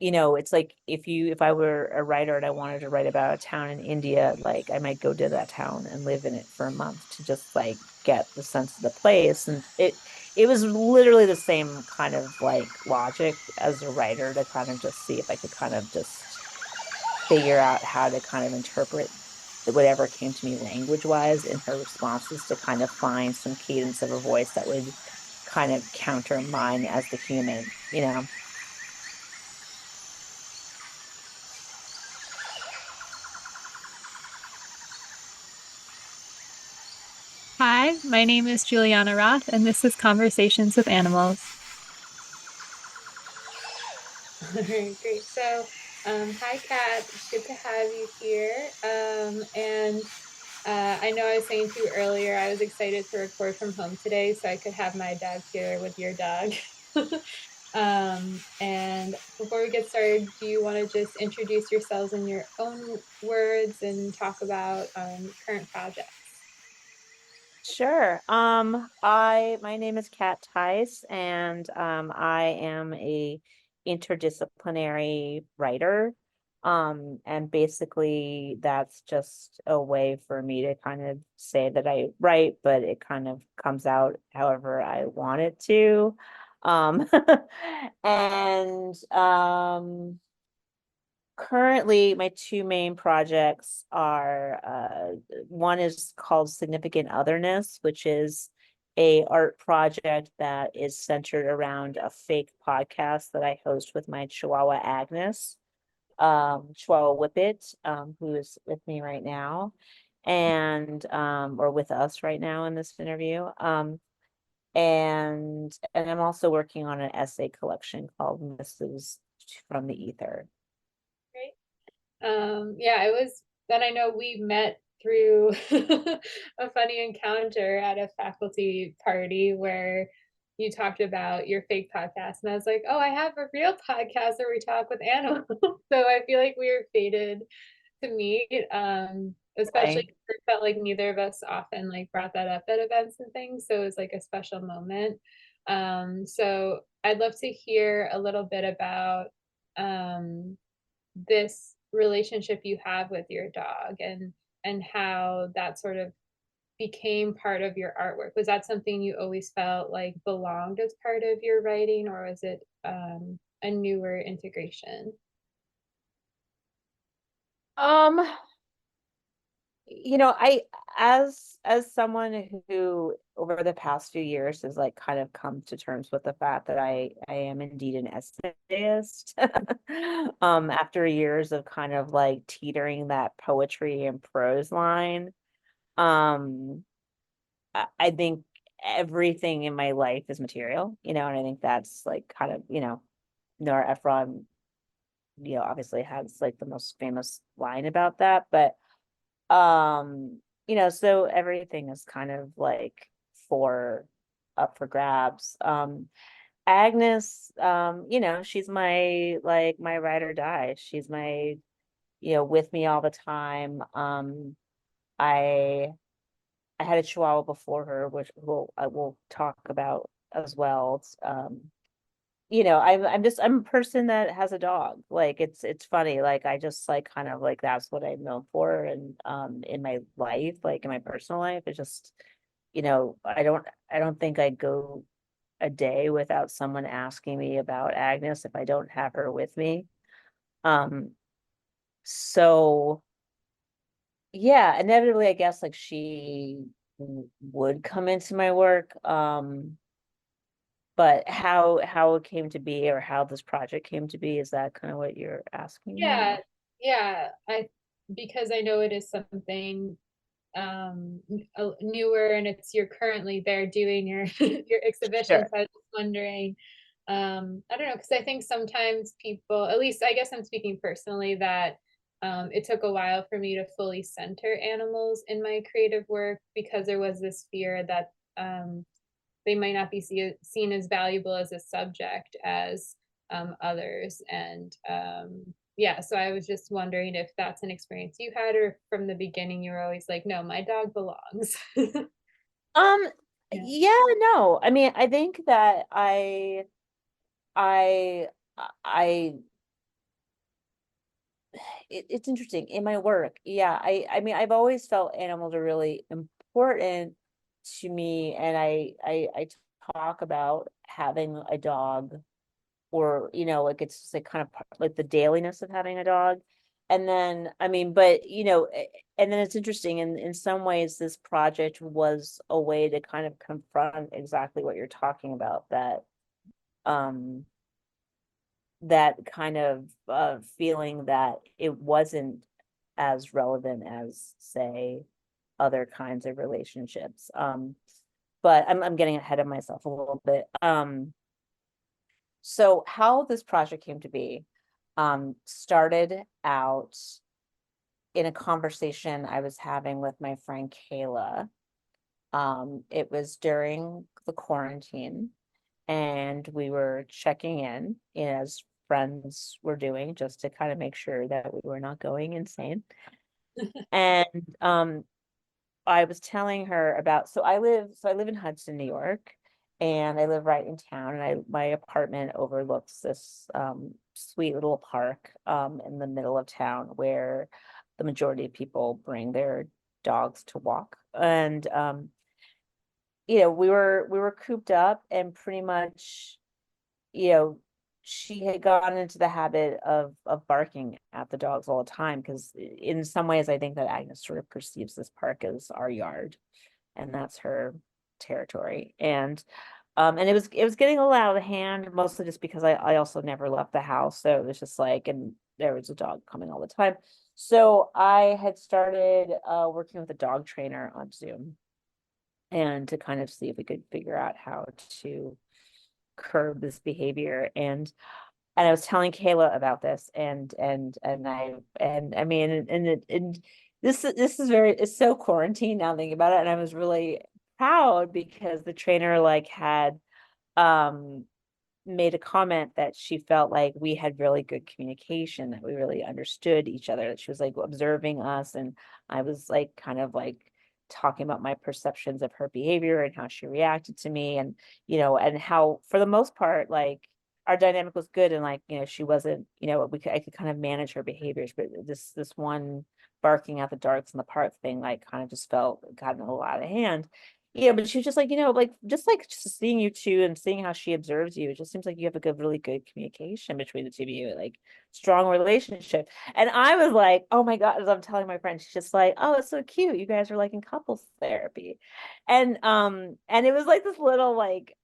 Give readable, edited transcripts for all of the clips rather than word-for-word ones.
it's like if I were a writer and I wanted to write about a town in India, like I might go to that town and live in it for a month to just like get the sense of the place. And it was literally the same kind of like logic as a writer to kind of just see if I could kind of just figure out how to kind of interpret whatever came to me language wise in her responses to kind of find some cadence of a voice that would kind of counter mine as the human. Hi, my name is Juliana Roth, and this is Conversations with Animals. All right, great. Hi, Kat. It's good to have you here. I know I was saying to you earlier, I was excited to record from home today so I could have my dog here with your dog. And before we get started, do you want to just introduce yourselves in your own words and talk about current projects? Sure. My name is Cat Tyc, and I am a interdisciplinary writer. And basically that's just a way for me to kind of say that I write, but it kind of comes out however I want it to. Um, and Currently, my two main projects are one is called Significant Otherness, which is a art project that is centered around a fake podcast that I host with my Chihuahua Agnes, Chihuahua Whippet, who is with me right now, and or with us right now in this interview. And I'm also working on an essay collection called Misses from the Ether. Yeah, it was then I know we met through a funny encounter at a faculty party where you talked about your fake podcast. And I was like, oh, I have a real podcast where we talk with animals. So I feel like we were fated to meet. Especially Right. 'cause it felt like neither of us often like brought that up at events and things. So it was like a special moment. So I'd love to hear a little bit about um this relationship you have with your dog and how that sort of became part of your artwork. Was that something you always felt like belonged as part of your writing, or was it a newer integration? Um, I as someone who over the past few years has like kind of come to terms with the fact that I am indeed an essayist. After years of kind of like teetering that poetry and prose line. Um, I think everything in my life is material, and I think that's like kind of, Nora Ephron, obviously has like the most famous line about that, but so everything is kind of like for up for grabs. Agnes, she's my ride or die. She's with me all the time. I I had a Chihuahua before her, which I will talk about as well. I'm a person that has a dog. Like it's funny. Like I just like kind of like that's what I'm known for, and in my life, like in my personal life, it's just, I don't think I'd go a day without someone asking me about Agnes if I don't have her with me. Um, so yeah, inevitably, I guess like she would come into my work. But how it came to be or how this project came to be, is that kind of what you're asking me? Yeah, yeah. I because I know it is something um newer and it's you're currently there doing your your exhibition. Sure. So I was just wondering, I don't know, because I think sometimes people, at least I guess I'm speaking personally, that it took a while for me to fully center animals in my creative work because there was this fear that they might not be seen as valuable as a subject as others. And yeah, so I was just wondering if that's an experience you had, or from the beginning you were always like, no, my dog belongs. Um, Yeah. yeah, no. I mean, I think that I it's interesting in my work. Yeah, I mean, I've always felt animals are really important to me, and I talk about having a dog, or like it's just like kind of like the dailiness of having a dog. And then I mean, but and then it's interesting, in some ways this project was a way to kind of confront exactly what you're talking about, um that kind of feeling that it wasn't as relevant as, say, other kinds of relationships. But I'm getting ahead of myself a little bit. So how this project came to be, started out in a conversation I was having with my friend Kayla. It was during the quarantine, and we were checking in as friends were doing, just to kind of make sure that we were not going insane. And I was telling her about, so I live in Hudson, New York, and I live right in town, and my apartment overlooks this sweet little park in the middle of town, where the majority of people bring their dogs to walk. And we were cooped up, and pretty much, you know, she had gotten into the habit of barking at the dogs all the time, because in some ways I think that Agnes sort of perceives this park as our yard, and that's her territory. And it was getting a little out of hand, mostly just because I also never left the house. So it was just like, and there was a dog coming all the time. So I had started working with a dog trainer on Zoom, and to kind of see if we could figure out how to curb this behavior. And I was telling Kayla about this, and I mean, and this is very, it's so quarantine now thinking about it. And I was really proud because the trainer like had um made a comment that she felt like we had really good communication, that we really understood each other, that she was like observing us, and I was like kind of like talking about my perceptions of her behavior and how she reacted to me, and and how for the most part, like, our dynamic was good, and like, she wasn't, I could kind of manage her behaviors. But this one barking at the darks in the park thing, like, kind of just felt gotten a little out of hand. Yeah, but she was just like, just seeing you two and seeing how she observes you, it just seems like you have a really good communication between the two of you, like strong relationship. And I was like, oh my God, as I'm telling my friend, she's just like, oh, it's so cute. You guys are like in couples therapy. And it was like this little, like,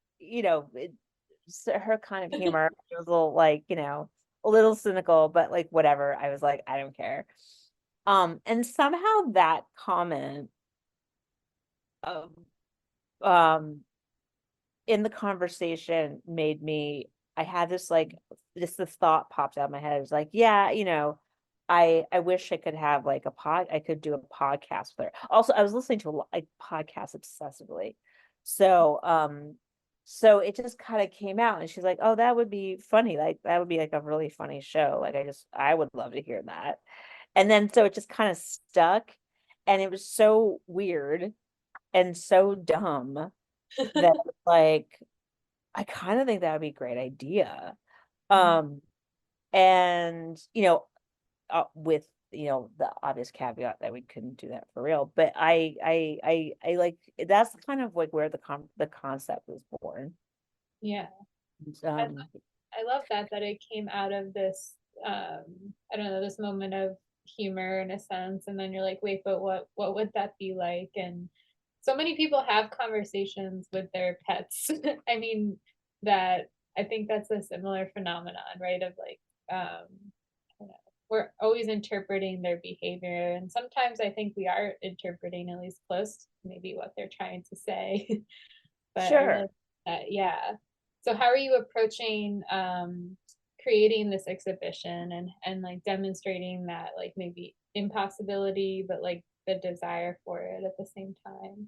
her kind of humor. It was a little like, a little cynical, but like whatever. I was like, I don't care. And somehow that comment of um in the conversation made me, I had this like this thought popped out of my head. It was like, yeah, I wish I could have like I could do a podcast with her. Also, I was listening to a like podcast obsessively. So so it just kind of came out, and she's like, oh, that would be funny. Like, that would be like a really funny show. Like, I would love to hear that. And then so it just kind of stuck, and it was so weird and so dumb that, like, I kind of think that would be a great idea. Um, and with the obvious caveat that we couldn't do that for real. But I like, that's kind of like where the concept was born. Yeah. I, Um, I love that it came out of this I don't know, this moment of humor in a sense, and then you're like, wait, but what would that be like? And so many people have conversations with their pets. I mean, that I think that's a similar phenomenon, right? Of like, I don't know, we're always interpreting their behavior, and sometimes I think we are interpreting at least close to maybe what they're trying to say. But I sure. really, yeah. So how are you approaching creating this exhibition, and like demonstrating that, like, maybe impossibility, but like the desire for it at the same time?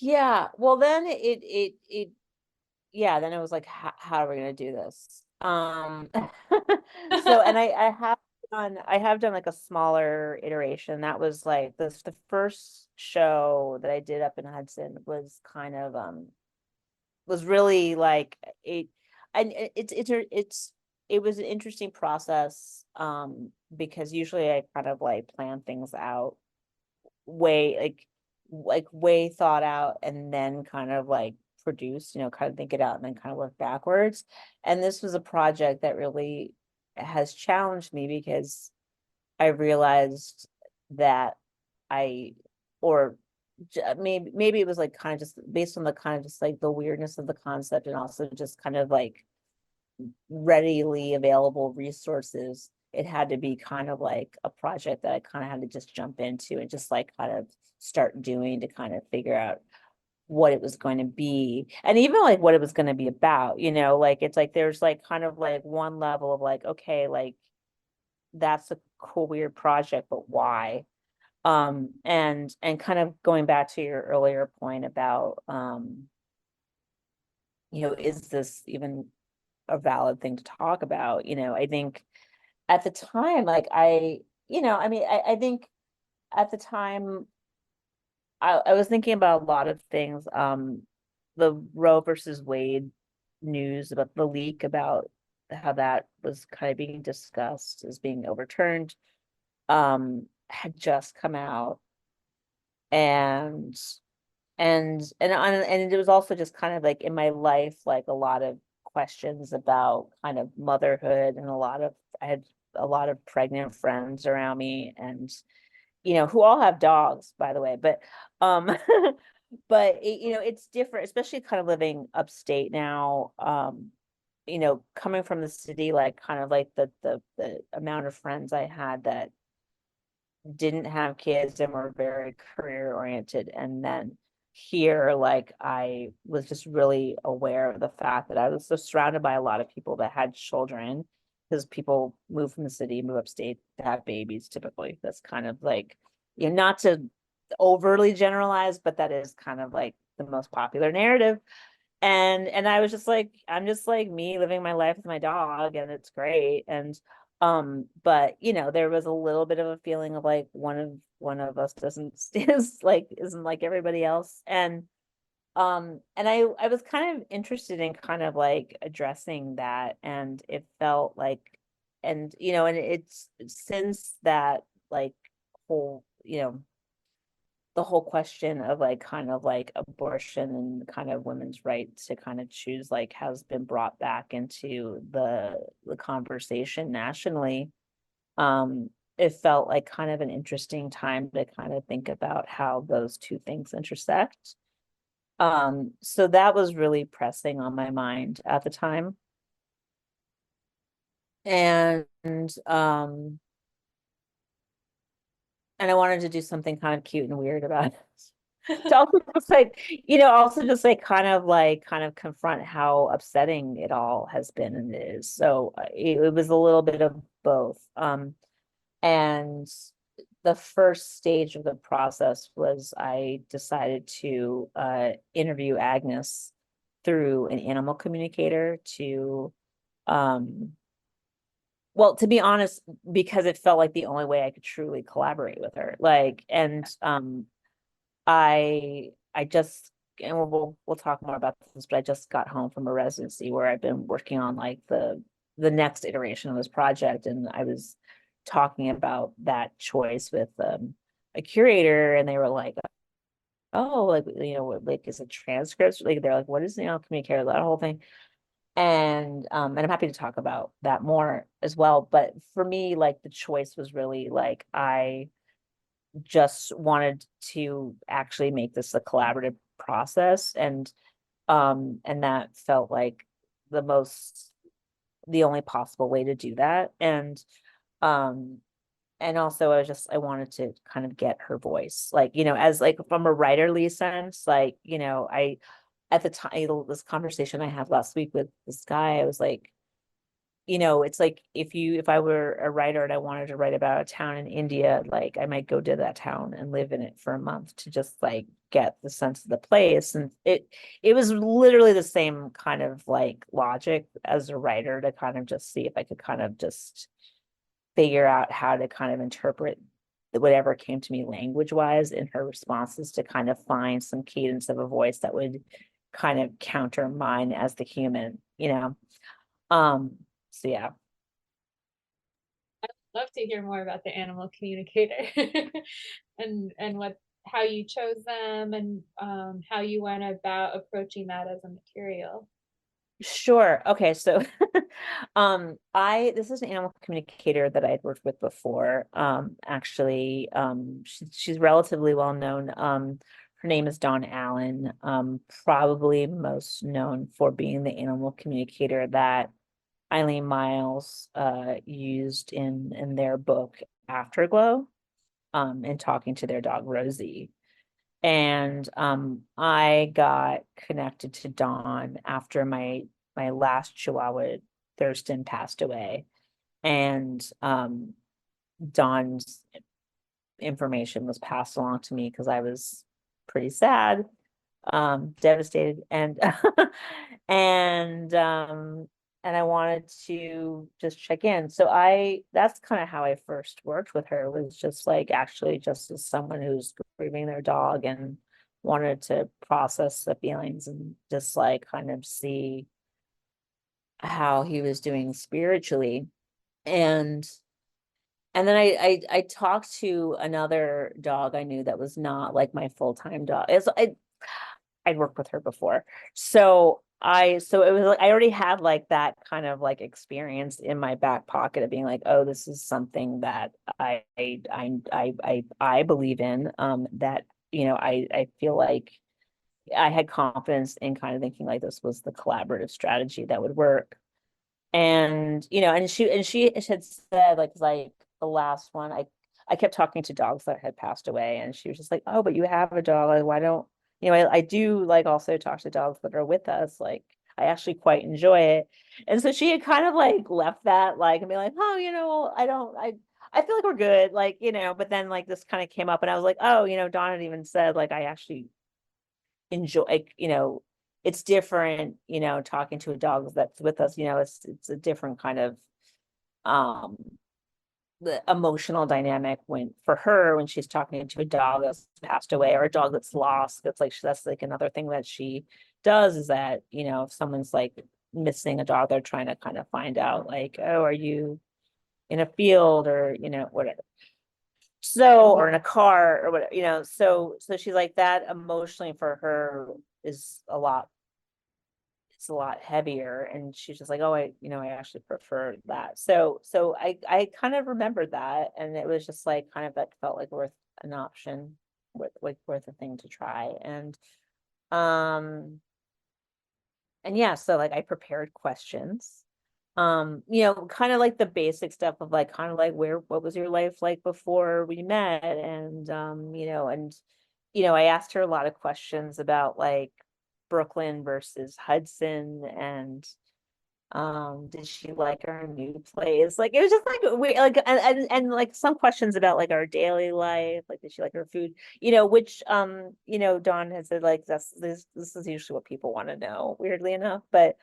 Yeah. Well, then yeah, then it was like, how are we gonna do this? So, and I have done like a smaller iteration. That was like the first show that I did up in Hudson was kind of was really like it, and it's it was an interesting process, because usually I kind of like plan things out way way thought out, and then kind of like produce, kind of think it out and then kind of work backwards. And this was a project that really has challenged me because I realized that I, or maybe it was like kind of just based on the kind of just like the weirdness of the concept, and also just kind of like readily available resources. It had to be kind of like a project that I kind of had to just jump into and just like kind of start doing to kind of figure out what it was going to be, and even like what it was going to be about, like it's like there's like kind of like one level of like, okay, like that's a cool weird project, but why? And kind of going back to your earlier point about is this even a valid thing to talk about? I think at the time, like I mean, I think at the time I was thinking about a lot of things. The Roe versus Wade news about the leak, about how that was kind of being discussed as being overturned, had just come out. And it was also just kind of like in my life, like a lot of questions about kind of motherhood, and I had a lot of pregnant friends around me, and who all have dogs, by the way, but but it's different, especially kind of living upstate now. Coming from the city, like kind of like the amount of friends I had that didn't have kids and were very career oriented, and then here, like I was just really aware of the fact that I was so surrounded by a lot of people that had children, because people move from the city, move upstate to have babies typically. That's kind of like, not to overly generalize, but that is kind of like the most popular narrative. And I was just like, I'm just like me living my life with my dog, and it's great. And but there was a little bit of a feeling of like one of us doesn't is like isn't like everybody else. And I was kind of interested in kind of like addressing that, and it felt like, and it's since that, like, whole, the whole question of like kind of like abortion and kind of women's right to kind of choose, like, has been brought back into the conversation nationally. It felt like kind of an interesting time to kind of think about how those two things intersect. So that was really pressing on my mind at the time. And um and I wanted to do something kind of cute and weird about it. To also just like, also just like kind of confront how upsetting it all has been and is. So it was a little bit of both. And the first stage of the process was I decided to interview Agnes through an animal communicator to well, to be honest, because it felt like the only way I could truly collaborate with her. Like, and I just, and we'll talk more about this, but I just got home from a residency where I've been working on like the next iteration of this project, and I was talking about that choice with a curator, and they were like, oh, like, like, is it transcripts? Like, they're like, what is, communicator, that whole thing. And I'm happy to talk about that more as well. But for me, like, the choice was really like, I just wanted to actually make this a collaborative process, and that felt like the only possible way to do that. Um and also I wanted to kind of get her voice, like, as like from a writerly sense, like, I, at the time, this conversation I had last week with this guy, I was like, it's like, if I were a writer and I wanted to write about a town in India, like I might go to that town and live in it for a month to just like get the sense of the place. And it was literally the same kind of like logic as a writer, to kind of just see if I could kind of just figure out how to kind of interpret whatever came to me language wise in her responses, to kind of find some cadence of a voice that would kind of counter mine as the human. Um, So yeah. Love to hear more about the animal communicator and what how you chose them and how you went about approaching that as a material. Sure. Okay. So, this is an animal communicator that I'd worked with before. Actually, she's relatively well known. Her name is Dawn Allen. Probably most known for being the animal communicator that Eileen Miles, used in their book Afterglow, and talking to their dog Rosie. And I got connected to Dawn after my last Chihuahua, Thurston, passed away. And Dawn's information was passed along to me because I was pretty sad, devastated, and and I wanted to just check in. So that's kind of how I first worked with her, was just like actually just as someone who's grieving their dog and wanted to process the feelings and just like kind of see how he was doing spiritually. And then I talked to another dog I knew that was not like my full-time dog. I'd worked with her before. So it was like I already had like that kind of like experience in my back pocket of being like, oh, this is something that I believe in. That, I feel like I had confidence in kind of thinking like this was the collaborative strategy that would work. And she had said like the last one, I kept talking to dogs that had passed away, and she was just like, oh, but you have a dog, like why don't I do like also talk to dogs that are with us, like I actually quite enjoy it. And so she had kind of like left that like and be like, oh, I don't I feel like we're good, like, but then like this kind of came up and I was like, oh, Dawn had even said like I actually enjoy, like, it's different, talking to a dog that's with us, it's a different kind of um the emotional dynamic when for her when she's talking to a dog that's passed away or a dog that's lost. That's like another thing that she does, is that, if someone's like missing a dog, they're trying to kind of find out like, oh, are you in a field or whatever, so, or in a car or whatever, so she's like that emotionally for her is a lot, it's a lot heavier, and she's just like, oh, I actually prefer that. So I kind of remembered that, and it was just like kind of that felt like worth an option, worth a thing to try. Um and yeah, so like I prepared questions, kind of like the basic stuff of like kind of like what was your life like before we met, and I asked her a lot of questions about like Brooklyn versus Hudson, and did she like our new place, like it was just like we like and like some questions about like our daily life, like did she like her food, which Dawn has said like this is usually what people want to know, weirdly enough. But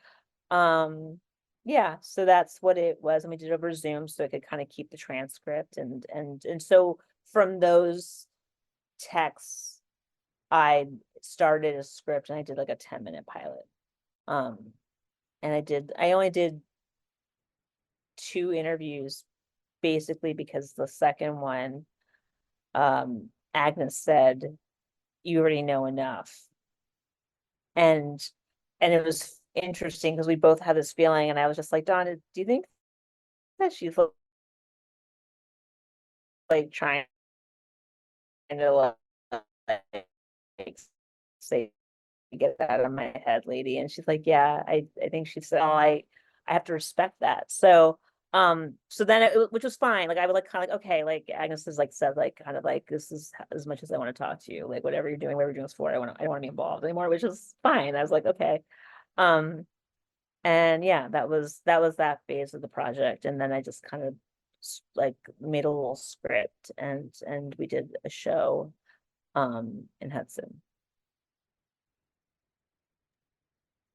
yeah, so that's what it was, and we did it over Zoom so I could kind of keep the transcript, and so from those texts I started a script, and I did like a 10-minute pilot. um and I only did 2 interviews, basically because the second one, Agnes said, you already know enough. And it was interesting because we both had this feeling, and I was just like, Donna, do you think that she's like trying to like say, get that out of my head, lady? And she's like, yeah, I think she said, oh, I have to respect that. So then which was fine. Like I would like kind of like, okay, like Agnes has like said like kind of like, this is as much as I want to talk to you, like whatever you're doing, whatever you're doing this for, I don't want to be involved anymore, which is fine. I was like, okay. um and yeah, that was that phase of the project, and then I just kind of like made a little script, and we did a show in Hudson.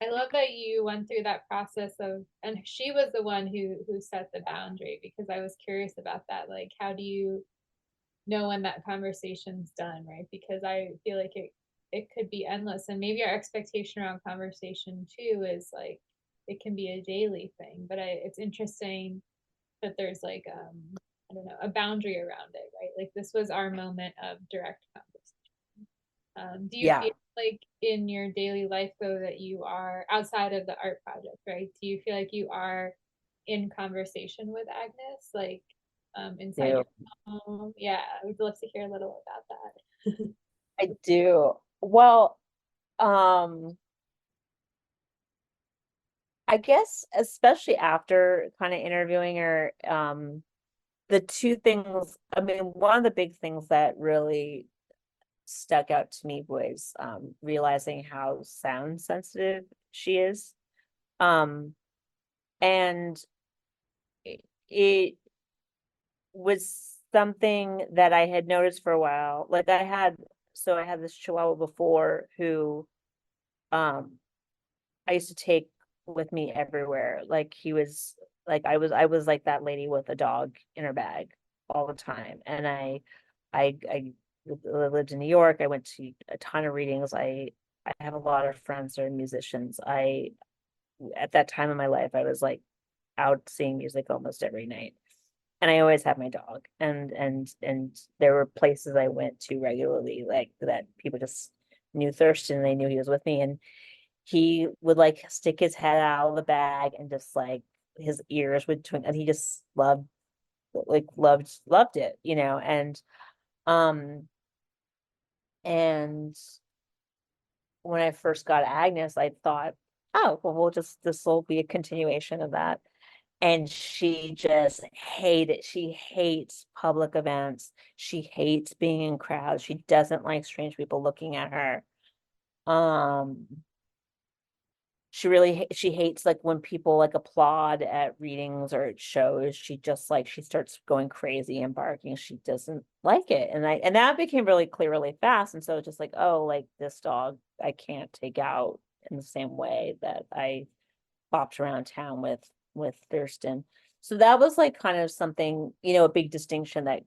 I love that you went through that process of, and she was the one who set the boundary, because I was curious about that. Like, how do you know when that conversation's done, right? Because I feel like it could be endless, and maybe our expectation around conversation too is like it can be a daily thing. But it's interesting that there's like I don't know, a boundary around it, right? Like this was our moment of direct conversation. Do you Yeah. feel like in your daily life though that you are outside of the art project, right? Do you feel like you are in conversation with Agnes, like inside Do. your home? Yeah, I would love to hear a little about that. I do. Well, I guess especially after kind of interviewing her, the two things, I mean, one of the big things that really stuck out to me was realizing how sound sensitive she is. Um, and it was something that I had noticed for a while. Like I had this chihuahua before who um I used to take with me everywhere. Like he was like I was like that lady with a dog in her bag all the time. And I lived in New York. I went to a ton of readings. I have a lot of friends that are musicians. I At that time in my life I was like out seeing music almost every night. And I always had my dog. And there were places I went to regularly like that people just knew Thurston, they knew he was with me. And he would like stick his head out of the bag and just like his ears would twink, and he just loved it, you know. Um and when I first got Agnes, I thought, oh well, this will be a continuation of that. And she just she hates public events, she hates being in crowds, she doesn't like strange people looking at her. um she hates like when people like applaud at readings or at shows. She just like she starts going crazy and barking. She doesn't like it. And that became really clear really fast. And so it's just like, oh, like this dog I can't take out in the same way that I bopped around town with Thurston. So that was like kind of something, you know, a big distinction that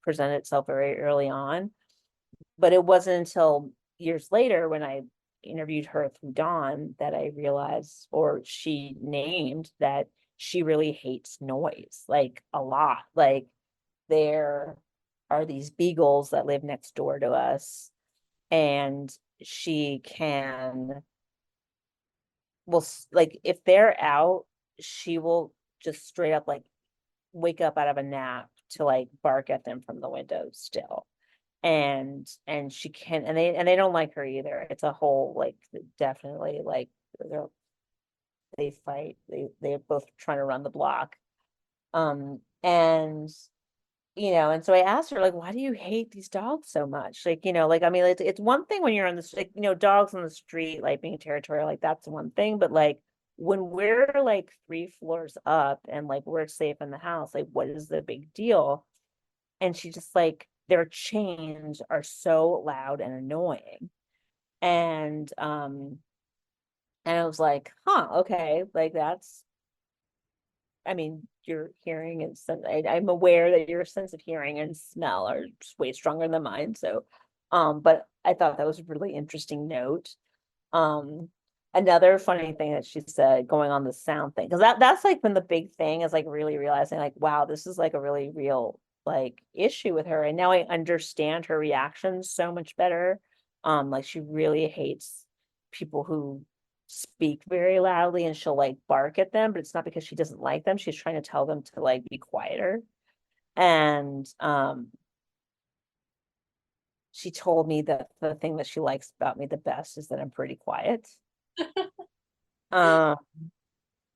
presented itself very early on. But it wasn't until years later when I interviewed her through Dawn that I realized, or she named that she really hates noise, like a lot. Like there are these beagles that live next door to us, and she can, well, like if they're out, she will just straight up like wake up out of a nap to like bark at them from the window still. And she can, and they don't like her either. It's a whole like definitely like they're they fight. They're both trying to run the block. And you know, and so I asked her like, why do you hate these dogs so much? Like, you know, like I mean, it's one thing when you're on the like, you know, dogs on the street, like being territorial, like that's one thing. But like when we're like 3 floors up and like we're safe in the house, like what is the big deal? And she just like their chains are so loud and annoying. And I was like, huh, okay, like that's, I mean, your hearing and I'm aware that your sense of hearing and smell are just way stronger than mine. So but I thought that was a really interesting note. um Another funny thing that she said, going on the sound thing, because that's like been the big thing, is like really realizing like, wow, this is like a really real like issue with her. And now I understand her reactions so much better. Like she really hates people who speak very loudly, and she'll like bark at them, but it's not because she doesn't like them. She's trying to tell them to like be quieter. And she told me that the thing that she likes about me the best is that I'm pretty quiet. Um,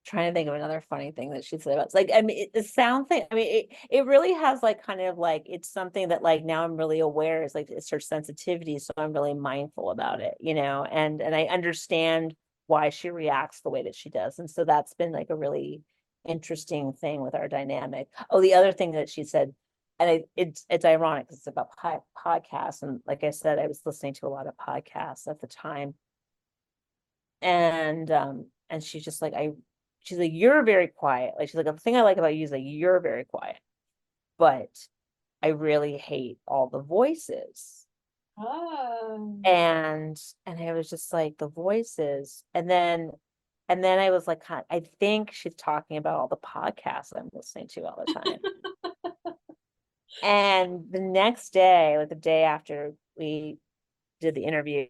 Trying to think of another funny thing that she said about, it's like, I mean, the sound thing, I mean, it really has like kind of like, it's something that like now I'm really aware is like it's her sensitivity, so I'm really mindful about it, you know. And I understand why she reacts the way that she does. And so that's been like a really interesting thing with our dynamic. Oh, the other thing that she said, and it's ironic because it's about podcasts, and like I said, I was listening to a lot of podcasts at the time. And she's just like, she's like, you're very quiet. Like she's like, the thing I like about you is like you're very quiet, but I really hate all the voices. Oh. And I was just like, the voices. And then And then I was like, I think she's talking about all the podcasts I'm listening to all the time. And the next day, like the day after we did the interview,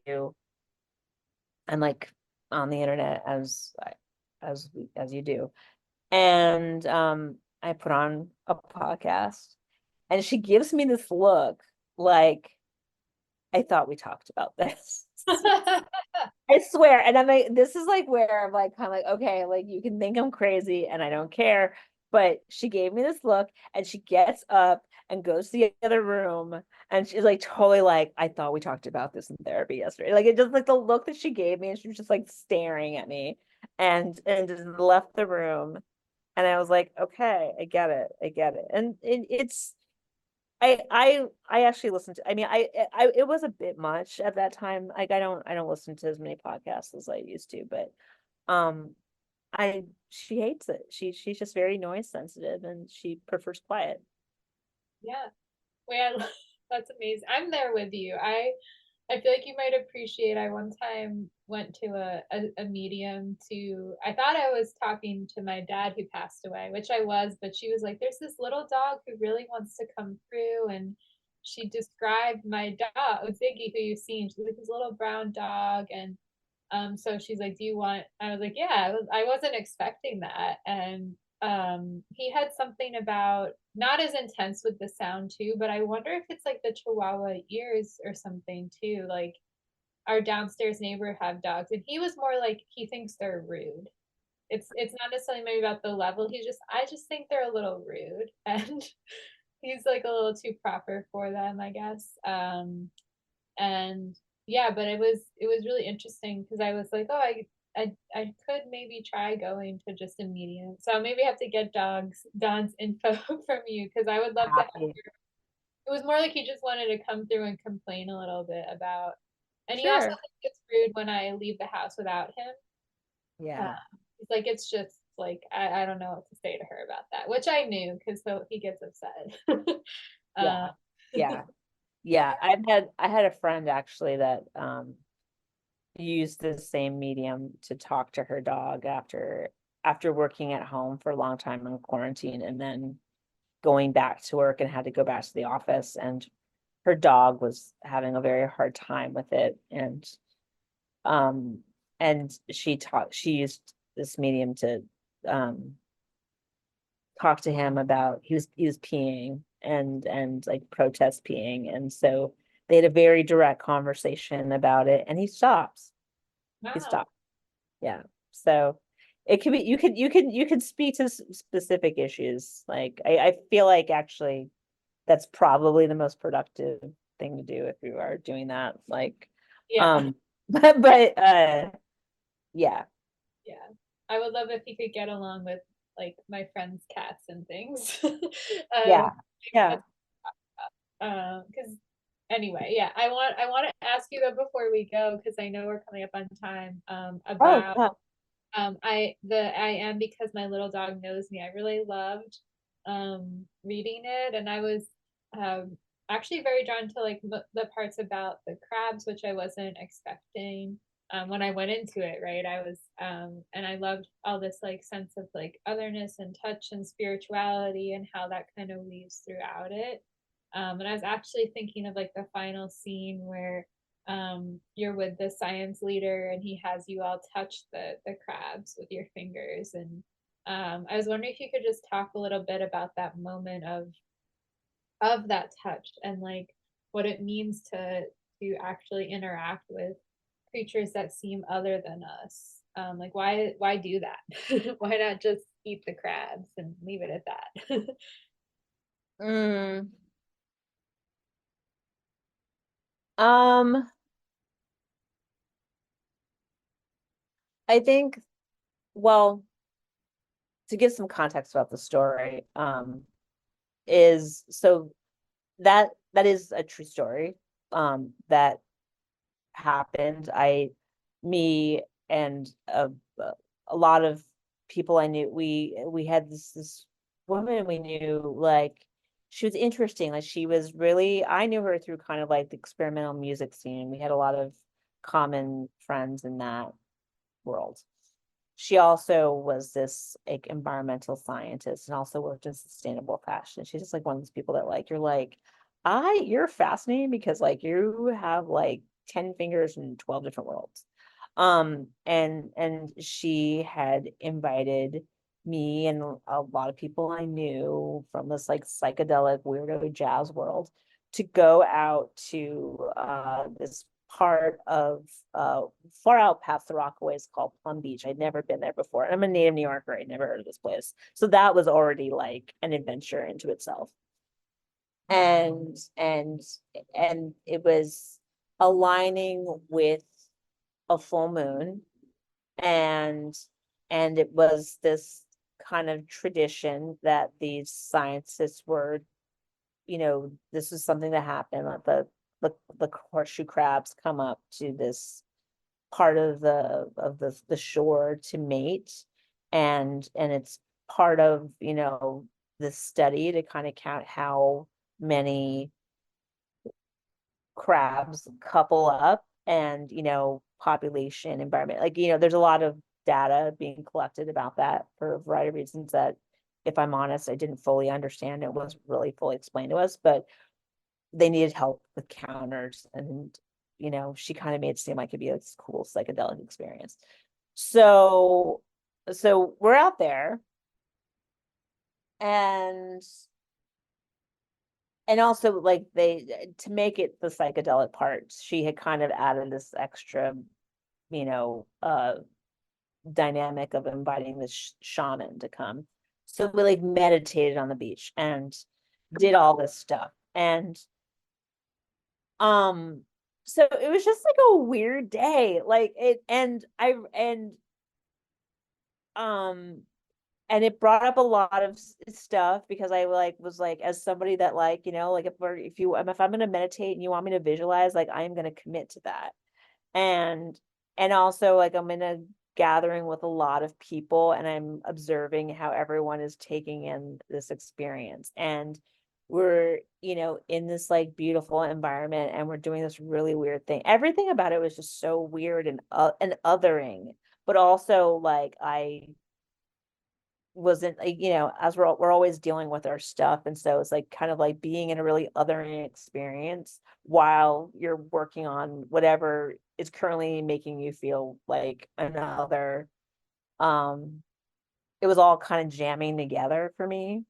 I'm like on the internet as you do. And I put on a podcast and she gives me this look like, I thought we talked about this. I swear. And I'm like, this is like where I'm like kind of like, okay, like you can think I'm crazy and I don't care. But she gave me this look and she gets up and goes to the other room and she's like totally like, I thought we talked about this in therapy yesterday. Like it just like the look that she gave me and she was just like staring at me and just left the room. And I was like, okay, I get it. I get it. And it's I actually listened to, I mean, it was a bit much at that time. Like I don't listen to as many podcasts as I used to, but um she hates it. She's just very noise sensitive and she prefers quiet. Yeah. Well, that's amazing. I'm there with you. I feel like you might appreciate. I one time went to a medium to, I thought I was talking to my dad who passed away, which I was, but she was like, there's this little dog who really wants to come through. And she described my dog, Ziggy, who you've seen. She's like this little brown dog. And so she's like, do you want, I was like, yeah, I wasn't expecting that. And he had something about not as intense with the sound too, but I wonder if it's like the chihuahua ears or something too. Like our downstairs neighbor have dogs and he was more like he thinks they're rude. It's not necessarily maybe about the level. He's just, I just think they're a little rude. And he's like a little too proper for them, I guess. And yeah, but it was really interesting because I was like, oh, I could maybe try going to just a medium. So I'll maybe have to get Don's info from you because I would love to have Happy. your, it was more like he just wanted to come through and complain a little bit about, and he also Sure. thinks it's rude when I leave the house without him. Yeah. He's like, it's just like I don't know what to say to her about that, which I knew because he gets upset. uh, Yeah. Yeah. Yeah. I had a friend actually that used the same medium to talk to her dog after working at home for a long time in quarantine and then going back to work and had to go back to the office and her dog was having a very hard time with it um and she used this medium to um talk to him about he was peeing and like protest peeing and so they had a very direct conversation about it and he wow. stopped. Yeah. So it could be you could speak to specific issues. Like I feel like actually that's probably the most productive thing to do if you are doing that. Like Yeah. but yeah. Yeah. I would love if he could get along with like my friends' cats and things. Yeah. Maybe Yeah. that's because anyway, yeah. I want to ask you though before we go because I know we're coming up on time. Oh, About yeah. I am because my little dog knows me. I really loved reading it, and I was actually very drawn to like the parts about the crabs, which I wasn't expecting when I went into it, right? I was and I loved all this like sense of like otherness and touch and spirituality and how that kind of weaves throughout it. And I was actually thinking of like the final scene where you're with the science leader and he has you all touch the crabs with your fingers. And I was wondering if you could just talk a little bit about that moment of that touch and like what it means to actually interact with creatures that seem other than us. Like why do that? Why not just eat the crabs and leave it at that? Mm, um, I think, well, to give some context about the story, is so that is a true story, that happened. Me and a lot of people I knew, we had this woman we knew, like she was interesting. Like she was really, I knew her through kind of like the experimental music scene. We had a lot of common friends in that world. she also was this like environmental scientist and also worked in sustainable fashion. She's just like one of those people that like you're like, you're fascinating because like you have like 10 fingers in 12 different worlds. And she had invited me and a lot of people I knew from this like psychedelic weirdo jazz world to go out to this part of far out past the Rockaways called Plum Beach. I'd never been there before. I'm a native New Yorker. I'd never heard of this place. So that was already like an adventure into itself. And and it was aligning with a full moon, and it was this kind of tradition that these scientists were, this is something that happened, that the horseshoe crabs come up to this part of the shore to mate, and it's part of, the study to kind of count how many crabs couple up, and population, environment, like, there's a lot of data being collected about that for a variety of reasons that, if I'm honest, I didn't fully understand. It wasn't really fully explained to us, but they needed help with counters, and she kind of made it seem like it'd be a cool psychedelic experience. So we're out there, and also like they, to make it the psychedelic part, she had kind of added this extra, you know uh dynamic of inviting this shaman to come. So we like meditated on the beach and did all this stuff. And um so it was just like a weird day. Like it um and it brought up a lot of stuff, because I like was like, as somebody that like, like if I'm going to meditate and you want me to visualize, like I am going to commit to that. And also like I'm in a gathering with a lot of people, and I'm observing how everyone is taking in this experience, and we're, in this like beautiful environment, and we're doing this really weird thing. Everything about it was just so weird and othering, but also like I wasn't like, as we're always dealing with our stuff, and so it's like kind of like being in a really othering experience while you're working on whatever is currently making you feel like another. um it was all kind of jamming together for me.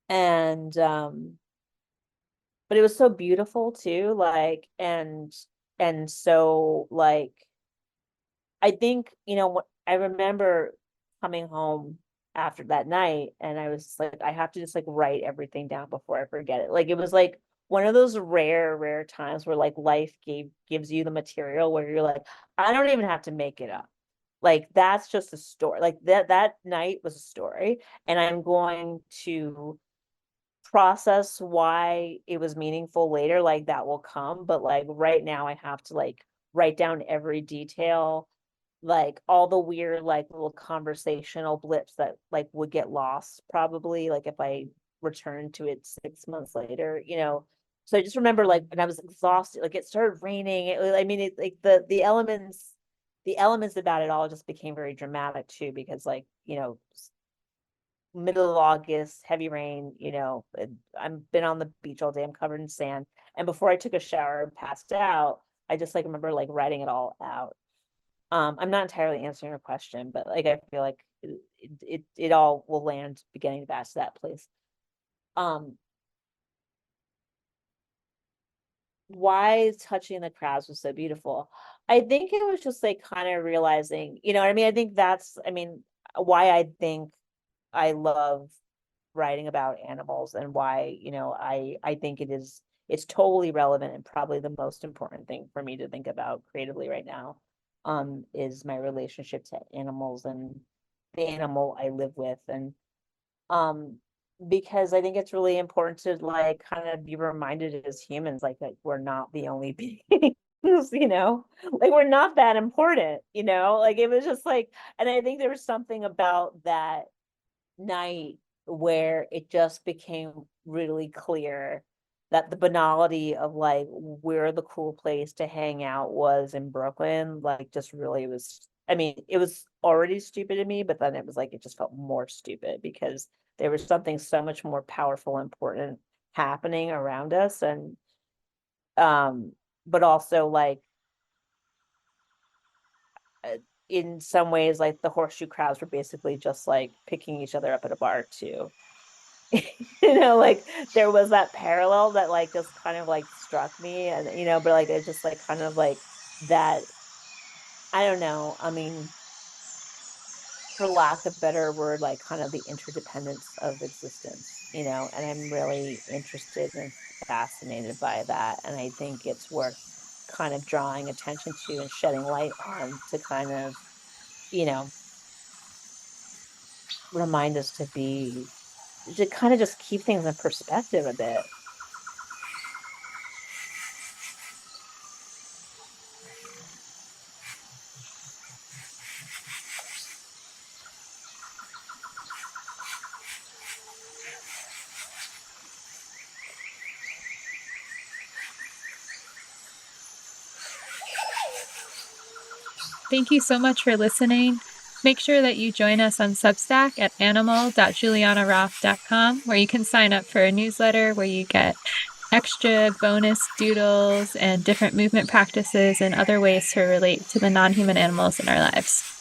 And but it was so beautiful too, like, and so like I think, what I remember coming home after that night, and I was like, I have to just like write everything down before I forget it. Like it was like one of those rare times where like life gives you the material where you're like, I don't even have to make it up. Like that's just a story. Like that night was a story, and I'm going to process why it was meaningful later. Like that will come, but like right now I have to like write down every detail, like all the weird like little conversational blips that like would get lost probably like if I returned to it 6 months later. So I just remember like, and I was exhausted, like it started raining. I mean, it like the elements about it all just became very dramatic too, because like, middle of August, heavy rain, I'm been on the beach all day, I'm covered in sand. And before I took a shower and passed out, I just like remember like writing it all out. I'm not entirely answering your question, but like I feel like it all will land beginning back to that place. Um, why touching the crabs was so beautiful. I think it was just like kind of realizing, what I mean? I think I mean, why I think I love writing about animals, and why, I think it's totally relevant and probably the most important thing for me to think about creatively right now, is my relationship to animals and the animal I live with. And um because I think it's really important to like kind of be reminded as humans like that we're not the only beings, like we're not that important, like it was just like, and I think there was something about that night where it just became really clear that the banality of like where the cool place to hang out was in Brooklyn, like just really was I mean, it was already stupid to me, but then it was like, it just felt more stupid because there was something so much more powerful and important happening around us. And, um, but also like, uh, in some ways, like the horseshoe crabs were basically just like picking each other up at a bar too. Like there was that parallel that like just kind of like struck me, and but like it just like kind of like that. I don't know. I mean, for lack of a better word, like kind of the interdependence of existence, and I'm really interested and fascinated by that. And I think it's worth kind of drawing attention to and shedding light on to kind of, you know, remind us to kind of just keep things in perspective a bit. Thank you so much for listening. Make sure that you join us on Substack at animal.julianaroth.com, where you can sign up for a newsletter where you get extra bonus doodles and different movement practices and other ways to relate to the non-human animals in our lives.